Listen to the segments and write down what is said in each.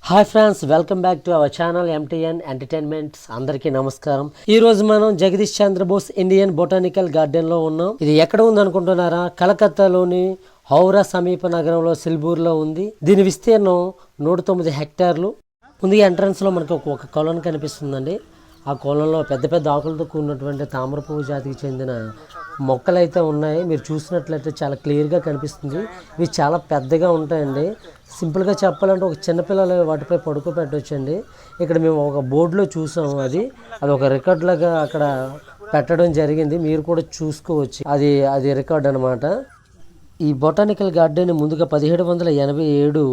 Hi friends, welcome back to our channel MTN entertainments. అందరికీ నమస్కారం. ఈ రోజు మనం జగదీష్ చంద్రబోస్ ఇండియన్ బొటానికల్ గార్డెన్లో ఉన్నాం. ఇది ఎక్కడ ఉంది అనుకుంటున్నారా? కలకత్తాలోని హౌరా సమీప నగరంలో సిల్బూర్లో ఉంది. దీని విస్తీర్ణం 109 హెక్టార్లు. ముందు ఎంట్రన్స్లో మనకు ఒక కొలను కనిపిస్తుందండి. ఆ కొలంలో పెద్ద పెద్ద ఆకులతో కూడినటువంటి తామర పువ్వు జాతికి చెందిన మొక్కలు అయితే ఉన్నాయి. మీరు చూసినట్లయితే చాలా క్లియర్గా కనిపిస్తుంది. ఇవి చాలా పెద్దగా ఉంటాయండి. సింపుల్గా చెప్పాలంటే ఒక చిన్నపిల్లలు వాటిపై పడుకోబెట్టవచ్చండి. ఇక్కడ మేము ఒక బోర్డులో చూసాము. అది ఒక రికార్డ్ లాగా అక్కడ పెట్టడం జరిగింది. మీరు కూడా చూసుకోవచ్చు. అది రికార్డ్ అనమాట. ఈ బొటానికల్ గార్డెన్ ముందుగా 1787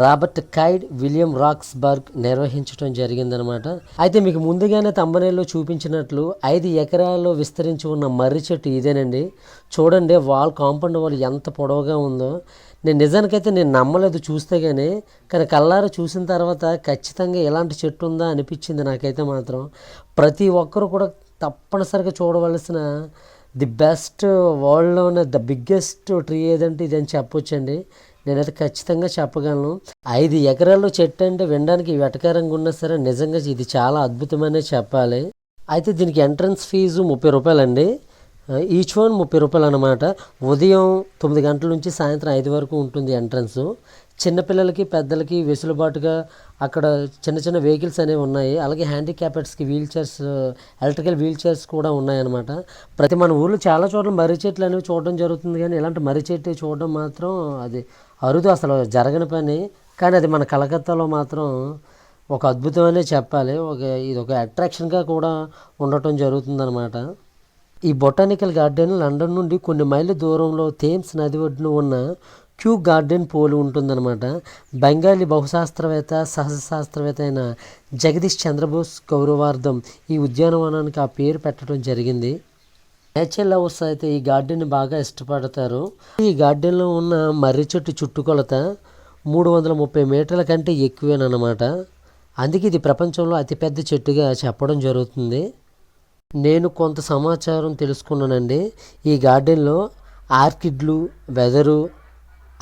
రాబర్ట్ కైడ్ విలియం రాక్స్బర్గ్ నిర్వహించడం జరిగిందనమాట. అయితే మీకు ముందుగానే తంబనేల్లో చూపించినట్లు 5 ఎకరాల్లో విస్తరించి ఉన్న మర్రి చెట్టు ఇదేనండి. చూడండి, కాంపౌండ్ వాల్ ఎంత పొడవుగా ఉందో. నిజానికైతే నేను నమ్మలేదు చూస్తే కానీ కళ్ళారా చూసిన తర్వాత ఖచ్చితంగా ఎలాంటి చెట్టు ఉందా అనిపించింది నాకైతే మాత్రం. ప్రతి ఒక్కరు కూడా తప్పనిసరిగా చూడవలసిన ది బెస్ట్, వరల్డ్లోనే ద బిగ్గెస్ట్ ట్రీ ఏదంటే ఇది అని చెప్పొచ్చండి. నేనైతే ఖచ్చితంగా చెప్పగలను. 5 ఎకరాల్లో చెట్టు అంటే వినడానికి వెటకారంగా ఉన్నా సరే నిజంగా ఇది చాలా అద్భుతమనే చెప్పాలి. అయితే దీనికి ఎంట్రన్స్ ఫీజు 30 రూపాయలండి. ఈచ్ వన్ 30 రూపాయలు అనమాట. ఉదయం 9 గంటల నుంచి సాయంత్రం 5 వరకు ఉంటుంది ఎంట్రన్స్. చిన్నపిల్లలకి పెద్దలకి వెసులుబాటుగా అక్కడ చిన్న చిన్న వెహికల్స్ అనేవి ఉన్నాయి. అలాగే హ్యాండిక్యాపెడ్స్కి ఎలక్ట్రికల్ వీల్ చైర్స్ కూడా ఉన్నాయన్నమాట. మన ఊళ్ళో చాలా చోట్ల మర్రి చెట్లు అనేవి చూడడం జరుగుతుంది, కానీ ఇలాంటి మర్రి చెట్టు చూడడం మాత్రం అది అరుదు, అసలు జరగని పని. కానీ అది మన కలకత్తాలో మాత్రం ఒక అద్భుతమనే చెప్పాలి. ఇది ఒక అట్రాక్షన్గా కూడా ఉండటం జరుగుతుందన్నమాట. ఈ బొటానికల్ గార్డెన్ లండన్ నుండి కొన్ని మైళ్ళ దూరంలో థేమ్స్ నది ఒడ్డున ఉన్న క్యూ గార్డెన్ పోలి ఉంటుందన్నమాట. బెంగాలీ బహుశాస్త్రవేత్త సహజశాస్త్రవేత్త అయిన జగదీష్ చంద్రబోస్ గౌరవార్థం ఈ ఉద్యానవనానికి ఆ పేరు పెట్టడం జరిగింది. నేచర్ లవర్స్ అయితే ఈ గార్డెన్ని బాగా ఇష్టపడతారు. ఈ గార్డెన్లో ఉన్న మర్రి చెట్టు చుట్టుకొలత 330 మీటర్ల కంటే ఎక్కువేనమాట. అందుకే ఇది ప్రపంచంలో అతిపెద్ద చెట్టుగా చెప్పడం జరుగుతుంది. నేను కొంత సమాచారం తెలుసుకున్నానండి. ఈ గార్డెన్లో ఆర్కిడ్లు, వెదరు,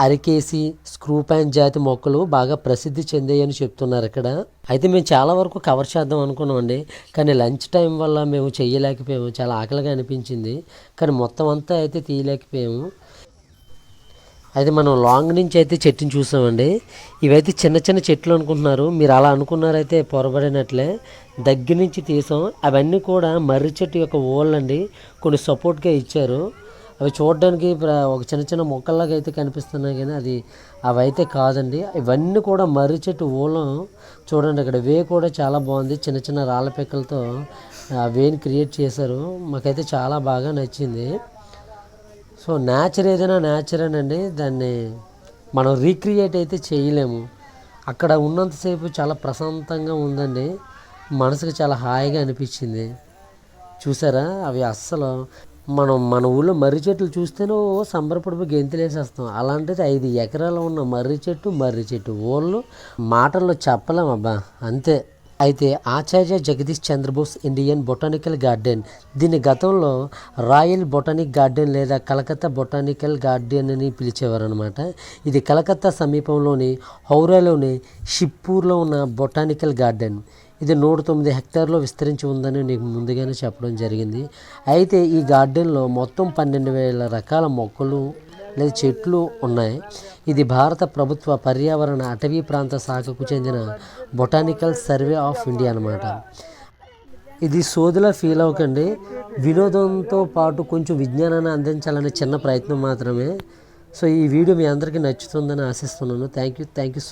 అరికేసి, స్క్రూపైన్ జాతి మొక్కలు బాగా ప్రసిద్ధి చెందాయని చెప్తున్నారు ఇక్కడ. అయితే మేము చాలా వరకు కవర్ చేద్దాం అనుకున్నామండి, కానీ లంచ్ టైం వల్ల మేము చేయలేకపోయాము. చాలా ఆకలిగా అనిపించింది, కానీ మొత్తం అంతా అయితే తీయలేకపోయాము. అయితే మనం లాంగ్ నుంచి అయితే చెట్టుని చూసామండి. ఇవైతే చిన్న చిన్న చెట్లు అనుకుంటున్నారు. మీరు అలా అనుకున్నారైతే పొరబడినట్లే. దగ్గర నుంచి తీసాం. అవన్నీ కూడా మర్రి చెట్టు యొక్క ఓళ్ళు అండి. కొన్ని సపోర్ట్గా ఇచ్చారు. అవి చూడడానికి ఒక చిన్న చిన్న మొక్కల్లాగా అయితే కనిపిస్తున్నాయి, కానీ అవైతే కాదండి. ఇవన్నీ కూడా మర్రి చెట్టు ఓలం. చూడండి, అక్కడ వే కూడా చాలా బాగుంది. చిన్న చిన్న రాళ్ళ పెక్కలతో వేని క్రియేట్ చేశారు. మాకైతే చాలా బాగా నచ్చింది. సో నేచర్ ఏదైనా నేచరేనండి, దాన్ని మనం రీక్రియేట్ అయితే చేయలేము. అక్కడ ఉన్నంతసేపు చాలా ప్రశాంతంగా ఉందండి. మనసుకు చాలా హాయిగా అనిపించింది. చూసారా, అవి అస్సలు మన ఊళ్ళో మర్రి చెట్లు చూస్తేనే సంబరపడిపోయి గెంతులేసేస్తాం. అలాంటిది 5 ఎకరాలు ఉన్న మర్రి చెట్టు ఊళ్ళో మాటల్లో చెప్పలేం అబ్బా, అంతే. అయితే Acharya Jagadish Chandrabose Indian botanical garden, దీన్ని గతంలో రాయల్ బొటానిక్ గార్డెన్ లేదా కలకత్తా బొటానికల్ గార్డెన్ అని పిలిచేవారు అనమాట. ఇది కలకత్తా సమీపంలోని హౌరాలోని షిప్పూర్లో ఉన్న బొటానికల్ గార్డెన్. ఇది 109 హెక్టార్లో విస్తరించి ఉందని నీకు ముందుగానే చెప్పడం జరిగింది. అయితే ఈ గార్డెన్లో మొత్తం 12,000 రకాల మొక్కలు లేదా చెట్లు ఉన్నాయి. ఇది భారత ప్రభుత్వ పర్యావరణ అటవీ ప్రాంత శాఖకు చెందిన బొటానికల్ సర్వే ఆఫ్ ఇండియా అనమాట. ఇది సోదిలా ఫీల్ అవ్వకండి. వినోదంతో పాటు కొంచెం విజ్ఞానాన్ని అందించాలనే చిన్న ప్రయత్నం మాత్రమే. సో ఈ వీడియో మీ అందరికీ నచ్చుతుందని ఆశిస్తున్నాను. Thank you so